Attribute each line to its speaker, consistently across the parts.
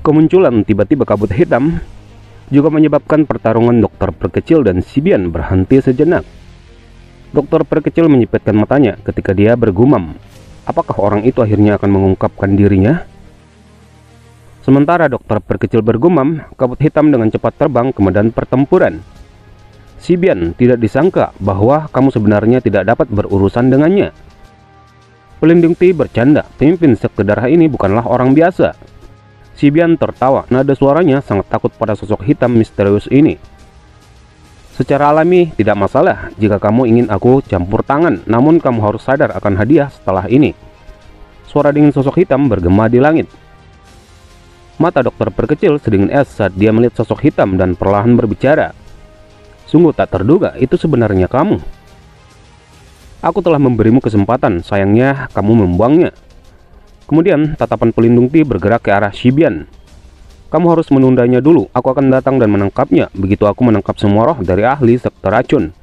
Speaker 1: Kemunculan tiba-tiba kabut hitam juga menyebabkan pertarungan dokter perkecil dan Xibian berhenti sejenak. Dokter perkecil menyipitkan matanya ketika dia bergumam, apakah orang itu akhirnya akan mengungkapkan dirinya? Sementara dokter perkecil bergumam, kabut hitam dengan cepat terbang ke medan pertempuran. Xibian, tidak disangka bahwa kamu sebenarnya tidak dapat berurusan dengannya. Pelindung Ti bercanda, pemimpin sekte darah ini bukanlah orang biasa. Xibian tertawa, nada suaranya sangat takut pada sosok hitam misterius ini. Secara alami, tidak masalah jika kamu ingin aku campur tangan, namun kamu harus sadar akan hadiah setelah ini. Suara dingin sosok hitam bergema di langit. Mata dokter perkecil sedingin es saat dia melihat sosok hitam dan perlahan berbicara. Sungguh tak terduga, itu sebenarnya kamu. Aku telah memberimu kesempatan, sayangnya kamu membuangnya. Kemudian tatapan pelindung Ti bergerak ke arah Xibian. Kamu harus menundanya dulu, aku akan datang dan menangkapnya begitu aku menangkap semua roh dari ahli sekte racun.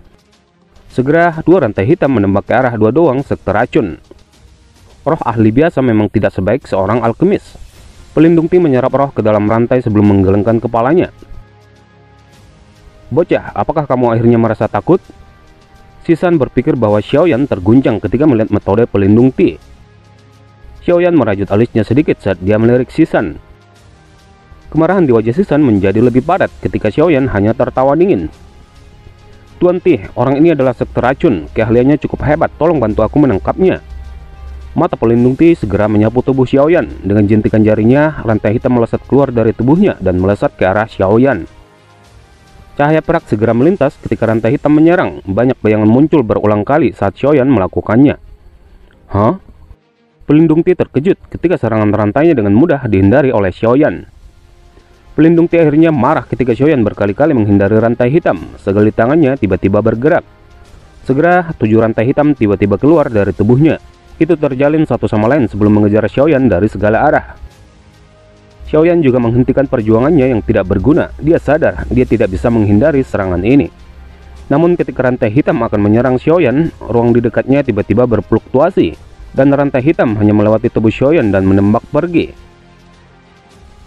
Speaker 1: Segera dua rantai hitam menembak ke arah dua doang sekte racun. Roh ahli biasa memang tidak sebaik seorang alkemis. Pelindung Ti menyerap roh ke dalam rantai sebelum menggelengkan kepalanya. Bocah, apakah kamu akhirnya merasa takut? Sisan berpikir bahwa Xiaoyan terguncang ketika melihat metode pelindung Ti. Xiaoyan merajut alisnya sedikit saat dia melirik Sisan. Kemarahan di wajah Sisan menjadi lebih padat ketika Xiaoyan hanya tertawa dingin. Tuan Ti, orang ini adalah sekte racun, keahliannya cukup hebat, tolong bantu aku menangkapnya. Mata pelindung Ti segera menyapu tubuh Xiaoyan. Dengan jentikan jarinya, rantai hitam melesat keluar dari tubuhnya dan melesat ke arah Xiaoyan. Cahaya perak segera melintas ketika rantai hitam menyerang. Banyak bayangan muncul berulang kali saat Xiaoyan melakukannya. Hah? Pelindung Ti terkejut ketika serangan rantainya dengan mudah dihindari oleh Xiaoyan. Pelindung Ti akhirnya marah ketika Xiaoyan berkali-kali menghindari rantai hitam. Segelit tangannya tiba-tiba bergerak. Segera 7 rantai hitam tiba-tiba keluar dari tubuhnya. Itu terjalin satu sama lain sebelum mengejar Xiaoyan dari segala arah. Xiaoyan juga menghentikan perjuangannya yang tidak berguna. Dia sadar dia tidak bisa menghindari serangan ini. Namun ketika rantai hitam akan menyerang Xiaoyan, ruang di dekatnya tiba-tiba berfluktuasi. Dan rantai hitam hanya melewati tubuh Xiaoyan dan menembak pergi.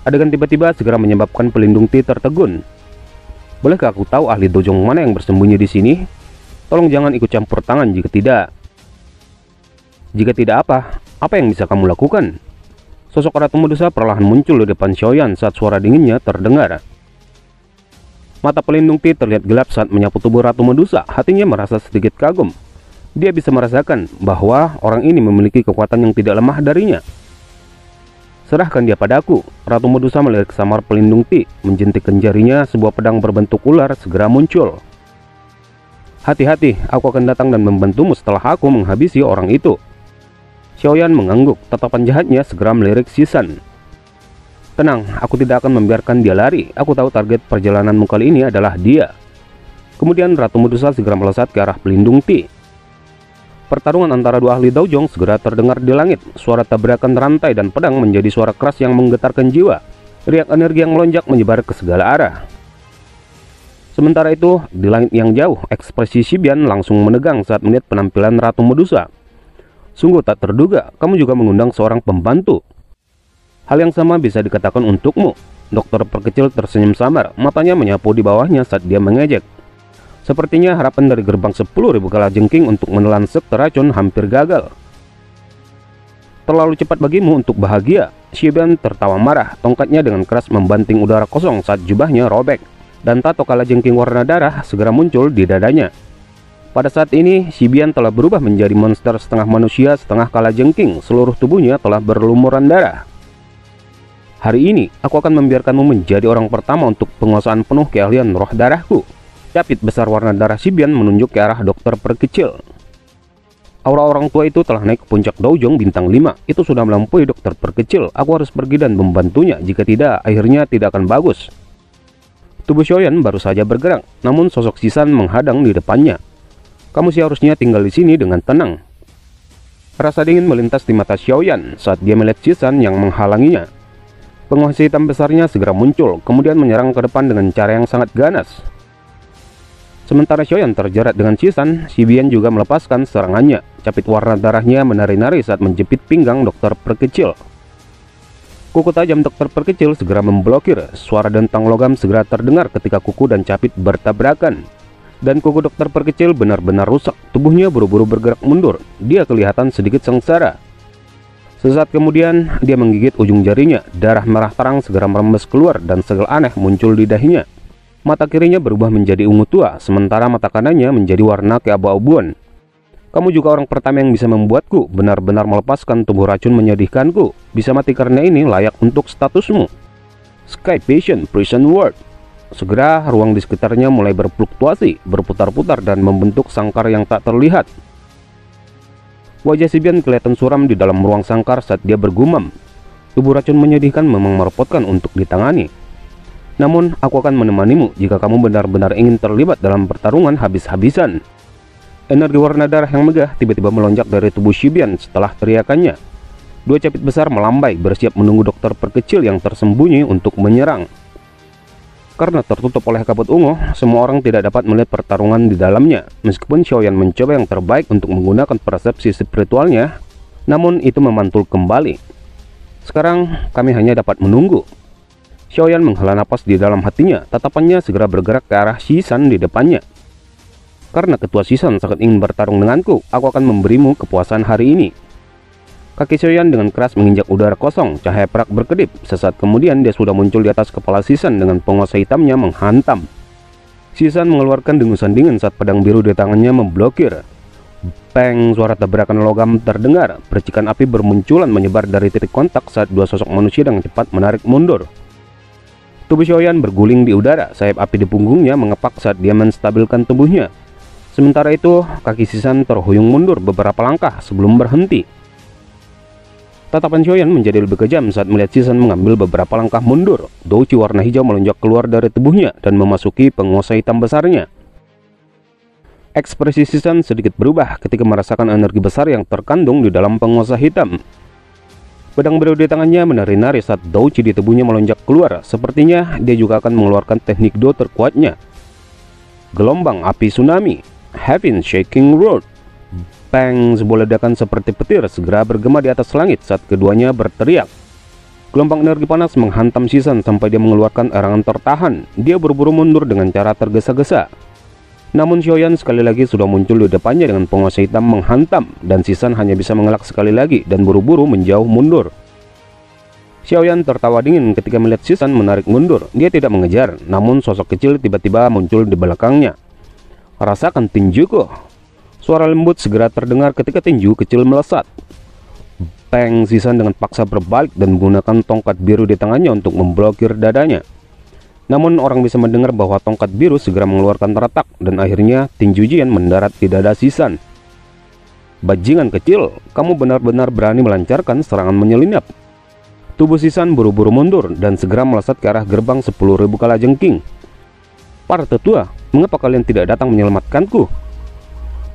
Speaker 1: Adegan tiba-tiba segera menyebabkan pelindung Ti tertegun. Bolehkah aku tahu ahli dojong mana yang bersembunyi di sini? Tolong jangan ikut campur tangan jika tidak. Jika tidak apa? Apa yang bisa kamu lakukan? Sosok Ratu Medusa perlahan muncul di depan Xiaoyan saat suara dinginnya terdengar. Mata pelindung Ti terlihat gelap saat menyapu tubuh Ratu Medusa. Hatinya merasa sedikit kagum. Dia bisa merasakan bahwa orang ini memiliki kekuatan yang tidak lemah darinya. Serahkan dia padaku. Ratu Medusa melirik samar pelindung Ti. Menjentikkan jarinya, sebuah pedang berbentuk ular segera muncul. Hati-hati, aku akan datang dan membantumu setelah aku menghabisi orang itu. Xiaoyan mengangguk, tatapan jahatnya segera melirik Sisan. Tenang, aku tidak akan membiarkan dia lari. Aku tahu target perjalananmu kali ini adalah dia. Kemudian Ratu Medusa segera melesat ke arah pelindung Ti. Pertarungan antara dua ahli dojong segera terdengar di langit. Suara tabrakan rantai dan pedang menjadi suara keras yang menggetarkan jiwa. Riak energi yang melonjak menyebar ke segala arah. Sementara itu, di langit yang jauh, ekspresi Xibian langsung menegang saat melihat penampilan Ratu Medusa. Sungguh tak terduga, kamu juga mengundang seorang pembantu. Hal yang sama bisa dikatakan untukmu. Dokter perkecil tersenyum samar, matanya menyapu di bawahnya saat dia mengejek. Sepertinya harapan dari gerbang 10.000 kalajengking untuk menelan sekte racun hampir gagal. Terlalu cepat bagimu untuk bahagia. Xibian tertawa marah, tongkatnya dengan keras membanting udara kosong saat jubahnya robek. Dan tato kalajengking warna darah segera muncul di dadanya. Pada saat ini, Xibian telah berubah menjadi monster setengah manusia, setengah kalajengking. Seluruh tubuhnya telah berlumuran darah. Hari ini, aku akan membiarkanmu menjadi orang pertama untuk penguasaan penuh keahlian roh darahku. Capit besar warna darah Xibian menunjuk ke arah dokter perkecil. Aura orang tua itu telah naik ke puncak dojong bintang 5. Itu sudah melampaui dokter perkecil. Aku harus pergi dan membantunya. Jika tidak, akhirnya tidak akan bagus. Tubuh Xiaoyan baru saja bergerak, namun sosok Sisan menghadang di depannya. Kamu seharusnya tinggal di sini dengan tenang. Rasa dingin melintas di mata Xiaoyan saat dia melihat Sisan yang menghalanginya. Penguasa hitam besarnya segera muncul, kemudian menyerang ke depan dengan cara yang sangat ganas. Sementara Xiaoyan terjerat dengan Sisan, Xibian juga melepaskan serangannya. Capit warna darahnya menari-nari saat menjepit pinggang dokter perkecil. Kuku tajam dokter perkecil segera memblokir. Suara dentang logam segera terdengar ketika kuku dan capit bertabrakan. Dan kuku dokter perkecil benar-benar rusak. Tubuhnya buru-buru bergerak mundur. Dia kelihatan sedikit sengsara. Sesaat kemudian, dia menggigit ujung jarinya. Darah merah terang segera merembes keluar dan segel aneh muncul di dahinya. Mata kirinya berubah menjadi ungu tua, sementara mata kanannya menjadi warna keabu-abuan. Kamu juga orang pertama yang bisa membuatku benar-benar melepaskan tubuh racun menyedihkanku. Bisa mati karena ini layak untuk statusmu. Sky Passion Prison World. Segera ruang di sekitarnya mulai berfluktuasi, berputar-putar dan membentuk sangkar yang tak terlihat. Wajah Sibian kelihatan suram di dalam ruang sangkar saat dia bergumam. Tubuh racun menyedihkan memang merepotkan untuk ditangani. Namun aku akan menemanimu jika kamu benar-benar ingin terlibat dalam pertarungan habis-habisan. Energi warna darah yang megah tiba-tiba melonjak dari tubuh Shibian setelah teriakannya. Dua capit besar melambai bersiap menunggu dokter perkecil yang tersembunyi untuk menyerang. Karena tertutup oleh kabut ungu, semua orang tidak dapat melihat pertarungan di dalamnya. Meskipun Xiaoyan mencoba yang terbaik untuk menggunakan persepsi spiritualnya, namun itu memantul kembali. Sekarang kami hanya dapat menunggu. Xiaoyan menghela napas di dalam hatinya, tatapannya segera bergerak ke arah Shisan di depannya. Karena ketua Shisan sangat ingin bertarung denganku, aku akan memberimu kepuasan hari ini. Kaki Xiaoyan dengan keras menginjak udara kosong, cahaya perak berkedip. Sesaat kemudian dia sudah muncul di atas kepala Shisan dengan penguasa hitamnya menghantam. Shisan mengeluarkan dengusan dingin saat pedang biru di tangannya memblokir. Peng, suara tabrakan logam terdengar. Percikan api bermunculan menyebar dari titik kontak saat dua sosok manusia dengan cepat menarik mundur. Tubuh Xiaoyan berguling di udara, sayap api di punggungnya mengepak saat dia menstabilkan tubuhnya. Sementara itu, kaki Shisan terhuyung mundur beberapa langkah sebelum berhenti. Tatapan Xiaoyan menjadi lebih kejam saat melihat Shisan mengambil beberapa langkah mundur. Douci warna hijau melonjak keluar dari tubuhnya dan memasuki penguasa hitam besarnya. Ekspresi Shisan sedikit berubah ketika merasakan energi besar yang terkandung di dalam penguasa hitam. Pedang biru di tangannya menari-nari saat Douci di tubuhnya melonjak keluar. Sepertinya dia juga akan mengeluarkan teknik Do terkuatnya. Gelombang api tsunami, Heaven Shaking Road. Peng, sebuah ledakan seperti petir segera bergema di atas langit saat keduanya berteriak. Gelombang energi panas menghantam Shisan sampai dia mengeluarkan erangan tertahan. Dia buru-buru mundur dengan cara tergesa-gesa. Namun Xiaoyan sekali lagi sudah muncul di depannya dengan penguasa hitam menghantam, dan Shisan hanya bisa mengelak sekali lagi dan buru-buru menjauh mundur. Xiaoyan tertawa dingin ketika melihat Shisan menarik mundur. Dia tidak mengejar, namun sosok kecil tiba-tiba muncul di belakangnya. Rasakan tinjuku. Suara lembut segera terdengar ketika tinju kecil melesat. Peng, Shisan dengan paksa berbalik dan menggunakan tongkat biru di tangannya untuk memblokir dadanya. Namun orang bisa mendengar bahwa tongkat biru segera mengeluarkan retak dan akhirnya tinju Jian mendarat di dada Shisan. Bajingan kecil, kamu benar-benar berani melancarkan serangan menyelinap. Tubuh Shisan buru-buru mundur dan segera melesat ke arah gerbang 10.000 kalajengking. Para tetua, mengapa kalian tidak datang menyelamatkanku?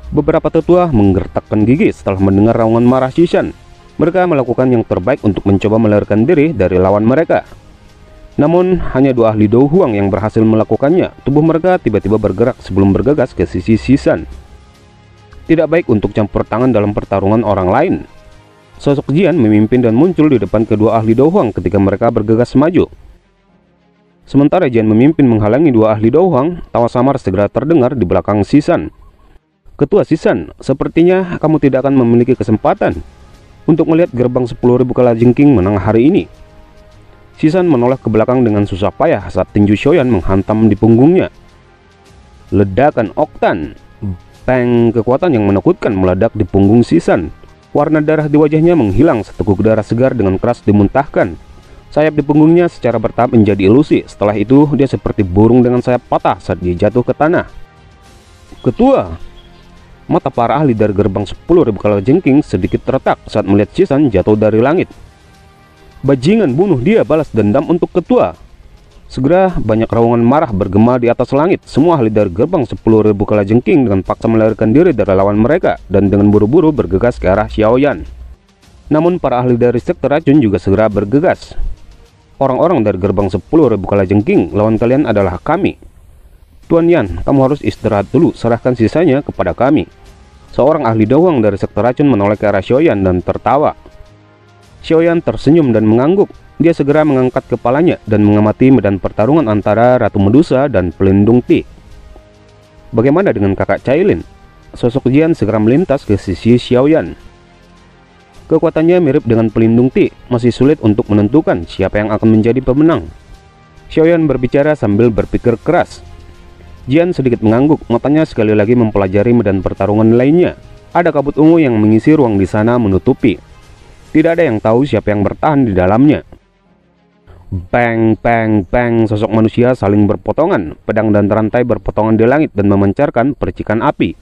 Speaker 1: Beberapa tetua menggertakkan gigi setelah mendengar raungan marah Shisan. Mereka melakukan yang terbaik untuk mencoba melarikan diri dari lawan mereka. Namun, hanya dua ahli Dou Huang yang berhasil melakukannya. Tubuh mereka tiba-tiba bergerak sebelum bergegas ke sisi Shisan. Tidak baik untuk campur tangan dalam pertarungan orang lain. Sosok Jian memimpin dan muncul di depan kedua ahli Dou Huang ketika mereka bergegas maju. Sementara Jian memimpin menghalangi dua ahli Dou Huang, tawa samar segera terdengar di belakang Shisan. Ketua Shisan, sepertinya kamu tidak akan memiliki kesempatan untuk melihat gerbang 10.000 kalajengking menang hari ini. Shisan menoleh ke belakang dengan susah payah saat tinju Xiaoyan menghantam di punggungnya. Ledakan oktan. Peng, kekuatan yang menakutkan meledak di punggung Shisan. Warna darah di wajahnya menghilang, seteguk darah segar dengan keras dimuntahkan. Sayap di punggungnya secara bertahap menjadi ilusi. Setelah itu, dia seperti burung dengan sayap patah saat dia jatuh ke tanah. Ketua! Mata para ahli dari gerbang 10.000 kalajengking sedikit terletak saat melihat Shisan jatuh dari langit. Bajingan, bunuh dia, balas dendam untuk ketua. Segera banyak raungan marah bergema di atas langit. Semua ahli dari gerbang 10.000 kalajengking dengan paksa melarikan diri dari lawan mereka dan dengan buru-buru bergegas ke arah Xiaoyan. Namun para ahli dari sekte racun juga segera bergegas. Orang-orang dari gerbang 10.000 kalajengking, lawan kalian adalah kami. Tuan Yan, kamu harus istirahat dulu, serahkan sisanya kepada kami. Seorang ahli Dou dari sekte racun menoleh ke arah Xiaoyan dan tertawa. Xiaoyan tersenyum dan mengangguk. Dia segera mengangkat kepalanya dan mengamati medan pertarungan antara Ratu Medusa dan Pelindung Ti. Bagaimana dengan kakak Cailin? Sosok Jian segera melintas ke sisi Xiaoyan. Kekuatannya mirip dengan Pelindung Ti, masih sulit untuk menentukan siapa yang akan menjadi pemenang. Xiaoyan berbicara sambil berpikir keras. Jian sedikit mengangguk, matanya sekali lagi mempelajari medan pertarungan lainnya. Ada kabut ungu yang mengisi ruang di sana menutupi. Tidak ada yang tahu siapa yang bertahan di dalamnya. Bang, bang, bang, sosok manusia saling berpotongan. Pedang dan rantai berpotongan di langit dan memancarkan percikan api.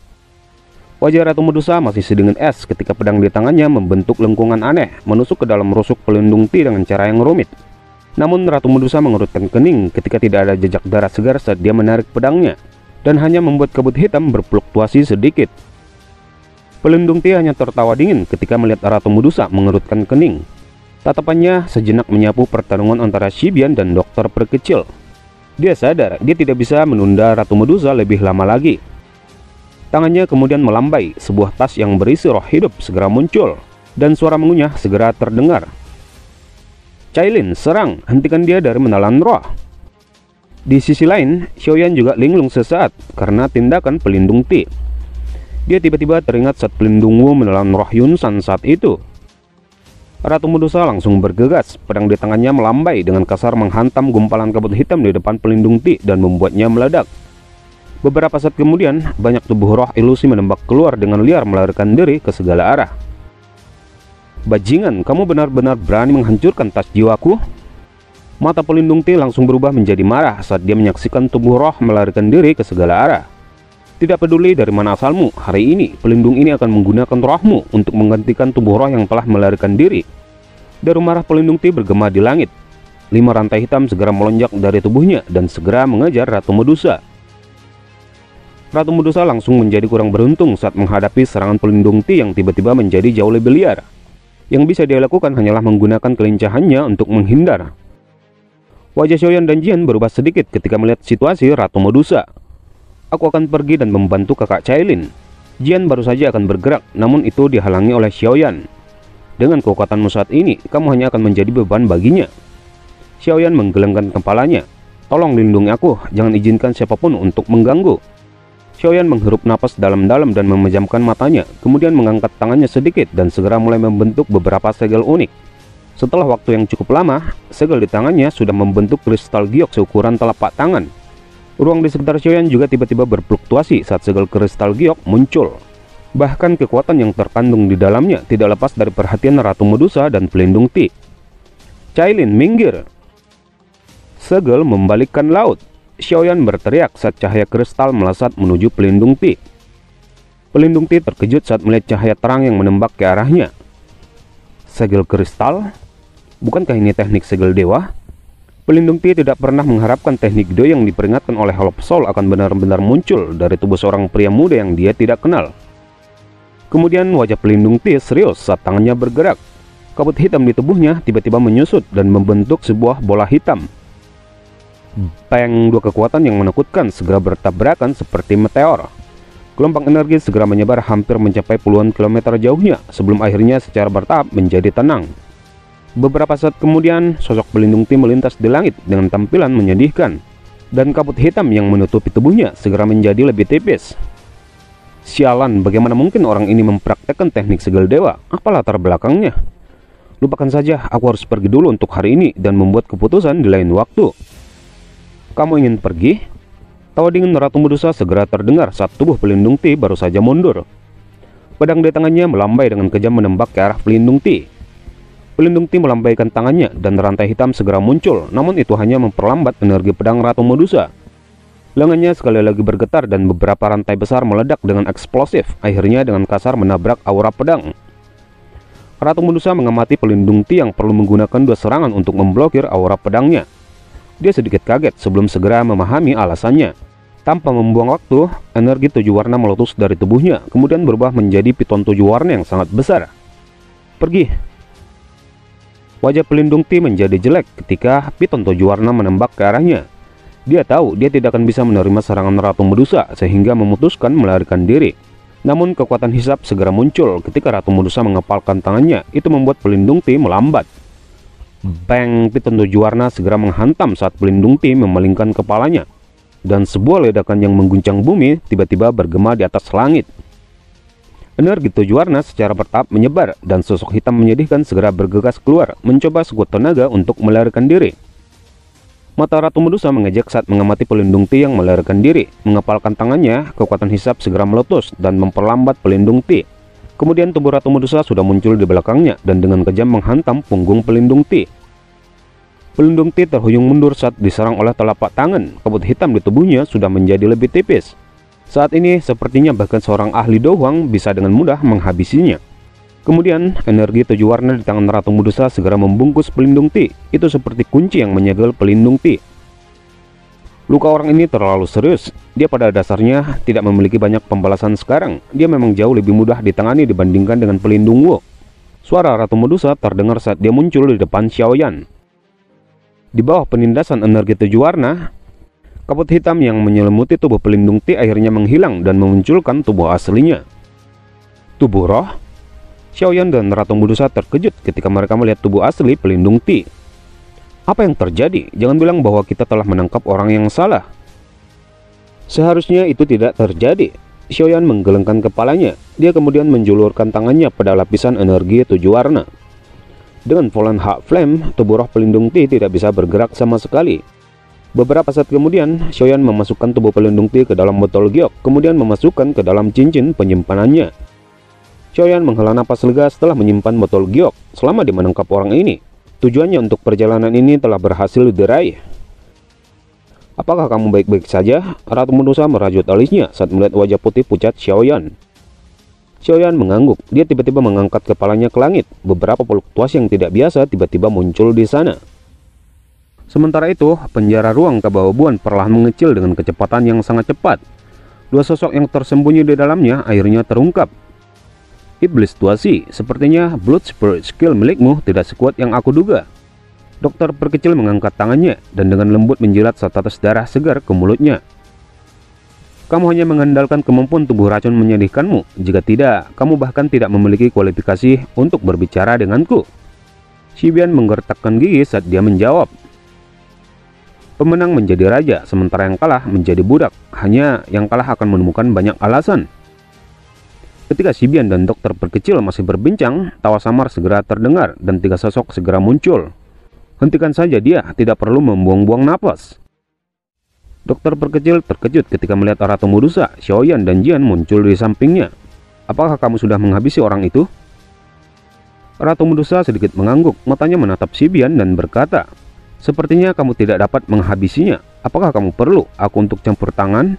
Speaker 1: Wajah Ratu Medusa masih sedingin es ketika pedang di tangannya membentuk lengkungan aneh, menusuk ke dalam rusuk Pelindung Ti dengan cara yang rumit. Namun Ratu Medusa mengerutkan kening ketika tidak ada jejak darah segar saat dia menarik pedangnya, dan hanya membuat kabut hitam berfluktuasi sedikit. Pelindung Ti hanya tertawa dingin ketika melihat Ratu Medusa mengerutkan kening. Tatapannya sejenak menyapu pertarungan antara Shibian dan dokter perkecil. Dia sadar dia tidak bisa menunda Ratu Medusa lebih lama lagi. Tangannya kemudian melambai, sebuah tas yang berisi roh hidup segera muncul, dan suara mengunyah segera terdengar. Cailin, serang, hentikan dia dari menelan roh. Di sisi lain, Xiaoyan juga linglung sesaat karena tindakan Pelindung Ti. Dia tiba-tiba teringat saat Pelindung Wu menelan roh Yunsan saat itu. Ratu Medusa langsung bergegas, pedang di tangannya melambai dengan kasar menghantam gumpalan kabut hitam di depan Pelindung Ti dan membuatnya meledak. Beberapa saat kemudian, banyak tubuh roh ilusi menembak keluar dengan liar melarikan diri ke segala arah. Bajingan, kamu benar-benar berani menghancurkan tas jiwaku? Mata Pelindung Ti langsung berubah menjadi marah saat dia menyaksikan tubuh roh melarikan diri ke segala arah. Tidak peduli dari mana asalmu, hari ini pelindung ini akan menggunakan rohmu untuk menggantikan tubuh roh yang telah melarikan diri. Deru marah Pelindung Ti bergema di langit. 5 rantai hitam segera melonjak dari tubuhnya dan segera mengejar Ratu Medusa. Ratu Medusa langsung menjadi kurang beruntung saat menghadapi serangan Pelindung Ti yang tiba-tiba menjadi jauh lebih liar. Yang bisa dia lakukan hanyalah menggunakan kelincahannya untuk menghindar. Wajah Xiaoyan dan Jian berubah sedikit ketika melihat situasi Ratu Medusa. Aku akan pergi dan membantu kakak Cailin. Jian baru saja akan bergerak, namun itu dihalangi oleh Xiaoyan. Dengan kekuatanmu saat ini, kamu hanya akan menjadi beban baginya. Xiaoyan menggelengkan kepalanya. Tolong lindungi aku, jangan izinkan siapapun untuk mengganggu. Xiaoyan menghirup napas dalam-dalam dan memejamkan matanya, kemudian mengangkat tangannya sedikit dan segera mulai membentuk beberapa segel unik. Setelah waktu yang cukup lama, segel di tangannya sudah membentuk kristal giok seukuran telapak tangan. Ruang di sekitar Xiaoyan juga tiba-tiba berfluktuasi saat segel kristal giok muncul. Bahkan kekuatan yang terkandung di dalamnya tidak lepas dari perhatian Ratu Medusa dan Pelindung Ti. Cailin, minggir! Segel membalikkan laut. Xiaoyan berteriak saat cahaya kristal melesat menuju Pelindung Ti. Pelindung Ti terkejut saat melihat cahaya terang yang menembak ke arahnya. Segel kristal? Bukankah ini teknik segel dewa? Pelindung Ti tidak pernah mengharapkan teknik do yang diperingatkan oleh Holop Soul akan benar-benar muncul dari tubuh seorang pria muda yang dia tidak kenal. Kemudian wajah Pelindung Ti serius saat tangannya bergerak. Kabut hitam di tubuhnya tiba-tiba menyusut dan membentuk sebuah bola hitam. Bang, dua kekuatan yang menakutkan segera bertabrakan seperti meteor. Gelombang energi segera menyebar hampir mencapai puluhan kilometer jauhnya sebelum akhirnya secara bertahap menjadi tenang. Beberapa saat kemudian, sosok Pelindung Ti melintas di langit dengan tampilan menyedihkan, dan kabut hitam yang menutupi tubuhnya segera menjadi lebih tipis. Sialan, bagaimana mungkin orang ini mempraktekkan teknik segel dewa? Apa latar belakangnya? Lupakan saja, aku harus pergi dulu untuk hari ini dan membuat keputusan di lain waktu. Kamu ingin pergi? Tawa dingin Ratu Medusa segera terdengar saat tubuh Pelindung Ti baru saja mundur. Pedang di tangannya melambai dengan kejam menembak ke arah Pelindung Ti. Pelindung Ti melambaikan tangannya dan rantai hitam segera muncul, namun itu hanya memperlambat energi pedang Ratu Medusa. Lengannya sekali lagi bergetar dan beberapa rantai besar meledak dengan eksplosif, akhirnya dengan kasar menabrak aura pedang. Ratu Medusa mengamati Pelindung Ti yang perlu menggunakan 2 serangan untuk memblokir aura pedangnya. Dia sedikit kaget sebelum segera memahami alasannya. Tanpa membuang waktu, energi 7 warna meletus dari tubuhnya, kemudian berubah menjadi piton 7 warna yang sangat besar. Pergi! Wajah Pelindung Ti menjadi jelek ketika piton 7 warna menembak ke arahnya. Dia tahu dia tidak akan bisa menerima serangan Ratu Medusa sehingga memutuskan melarikan diri. Namun kekuatan hisap segera muncul ketika Ratu Medusa mengepalkan tangannya. Itu membuat Pelindung Ti melambat. Bang, piton 7 warna segera menghantam saat pelindung T memalingkan kepalanya. Dan sebuah ledakan yang mengguncang bumi tiba-tiba bergema di atas langit. Energi 7 warna secara bertahap menyebar dan sosok hitam menyedihkan segera bergegas keluar, mencoba sekuat tenaga untuk melarikan diri. Mata Ratu Medusa mengejek saat mengamati pelindung T yang melarikan diri. Mengepalkan tangannya, kekuatan hisap segera meletus dan memperlambat pelindung T. Kemudian tubuh Ratu Medusa sudah muncul di belakangnya dan dengan kejam menghantam punggung pelindung T. Pelindung T terhuyung mundur saat diserang oleh telapak tangan. Kabut hitam di tubuhnya sudah menjadi lebih tipis. Saat ini sepertinya bahkan seorang ahli Do Hwang bisa dengan mudah menghabisinya. Kemudian energi 7 warna di tangan Ratu Medusa segera membungkus pelindung T. Itu seperti kunci yang menyegel pelindung T. Luka orang ini terlalu serius. Dia pada dasarnya tidak memiliki banyak pembalasan sekarang. Dia memang jauh lebih mudah ditangani dibandingkan dengan pelindung Wu. Suara Ratu Medusa terdengar saat dia muncul di depan Xiaoyan. Di bawah penindasan energi 7 warna, kabut hitam yang menyelimuti tubuh pelindung T akhirnya menghilang dan memunculkan tubuh aslinya. Tubuh roh? Xiaoyan dan Ratu Medusa terkejut ketika mereka melihat tubuh asli pelindung T. Apa yang terjadi? Jangan bilang bahwa kita telah menangkap orang yang salah. Seharusnya itu tidak terjadi. Xiaoyan menggelengkan kepalanya. Dia kemudian menjulurkan tangannya pada lapisan energi 7 warna. Dengan Fallen Heart Flame, tubuh roh pelindung T tidak bisa bergerak sama sekali. Beberapa saat kemudian, Xiaoyan memasukkan tubuh pelindung T ke dalam botol giok, kemudian memasukkan ke dalam cincin penyimpanannya. Xiaoyan menghela napas lega setelah menyimpan botol giok. Selama dia menangkap orang ini, tujuannya untuk perjalanan ini telah berhasil diraih. Apakah kamu baik-baik saja? Ratu Medusa merajut alisnya saat melihat wajah putih pucat Xiaoyan. Xiaoyan mengangguk. Dia tiba-tiba mengangkat kepalanya ke langit. Beberapa fluktuasi yang tidak biasa tiba-tiba muncul di sana. Sementara itu, penjara ruang kebawabuan perlahan mengecil dengan kecepatan yang sangat cepat. Dua sosok yang tersembunyi di dalamnya akhirnya terungkap. Iblis Tuasi, sepertinya Blood Spirit skill milikmu tidak sekuat yang aku duga. Dokter perkecil mengangkat tangannya dan dengan lembut menjilat setetes darah segar ke mulutnya. Kamu hanya mengandalkan kemampuan tubuh racun menyedihkanmu. Jika tidak, kamu bahkan tidak memiliki kualifikasi untuk berbicara denganku. Xibian menggertakkan gigi saat dia menjawab. Pemenang menjadi raja, sementara yang kalah menjadi budak. Hanya yang kalah akan menemukan banyak alasan. Ketika Xibian dan dokter perkecil masih berbincang, tawa samar segera terdengar dan tiga sosok segera muncul. Hentikan saja dia, tidak perlu membuang-buang napas. Dokter perkecil terkejut ketika melihat Ratu Medusa, Xiaoyan dan Jian muncul di sampingnya. Apakah kamu sudah menghabisi orang itu? Ratu Medusa sedikit mengangguk, matanya menatap Xibian dan berkata, sepertinya kamu tidak dapat menghabisinya. Apakah kamu perlu aku untuk campur tangan?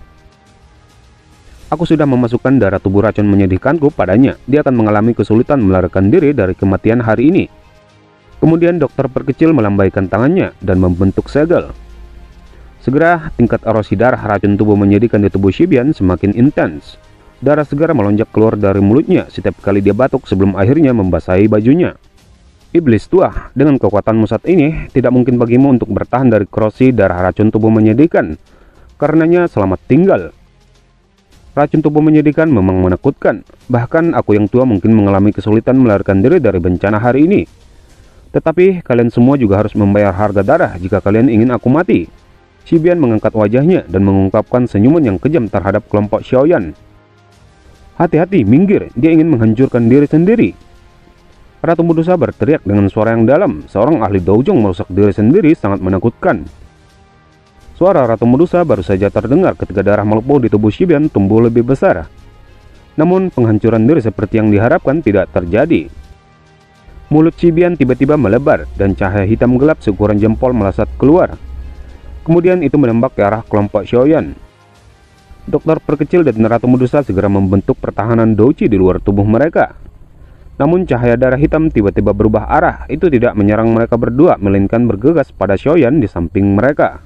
Speaker 1: Aku sudah memasukkan darah tubuh racun menyedihkanku padanya. Dia akan mengalami kesulitan melarikan diri dari kematian hari ini. Kemudian dokter perkecil melambaikan tangannya dan membentuk segel. Segera tingkat erosi darah racun tubuh menyedihkan di tubuh Xibian semakin intens. Darah segera melonjak keluar dari mulutnya setiap kali dia batuk sebelum akhirnya membasahi bajunya. Iblis tua, dengan kekuatanmu saat ini, tidak mungkin bagimu untuk bertahan dari korrosi darah racun tubuh menyedihkan. Karenanya selamat tinggal. Racun tubuh menyedihkan memang menakutkan. Bahkan aku yang tua mungkin mengalami kesulitan melarikan diri dari bencana hari ini. Tetapi kalian semua juga harus membayar harga darah jika kalian ingin aku mati. Xibian mengangkat wajahnya dan mengungkapkan senyuman yang kejam terhadap kelompok Xiaoyan. Hati-hati, minggir, dia ingin menghancurkan diri sendiri. Ratu Medusa berteriak dengan suara yang dalam. Seorang ahli doujong merusak diri sendiri sangat menakutkan. Suara Ratu Medusa baru saja terdengar ketika darah melepuh di tubuh Xibian tumbuh lebih besar. Namun penghancuran diri seperti yang diharapkan tidak terjadi. Mulut Xibian tiba-tiba melebar dan cahaya hitam gelap seukuran jempol melesat keluar. Kemudian itu menembak ke arah kelompok Xiaoyan. Dokter perkecil dan Ratu Medusa segera membentuk pertahanan douji di luar tubuh mereka. Namun cahaya darah hitam tiba-tiba berubah arah. Itu tidak menyerang mereka berdua, melainkan bergegas pada Xiaoyan di samping mereka.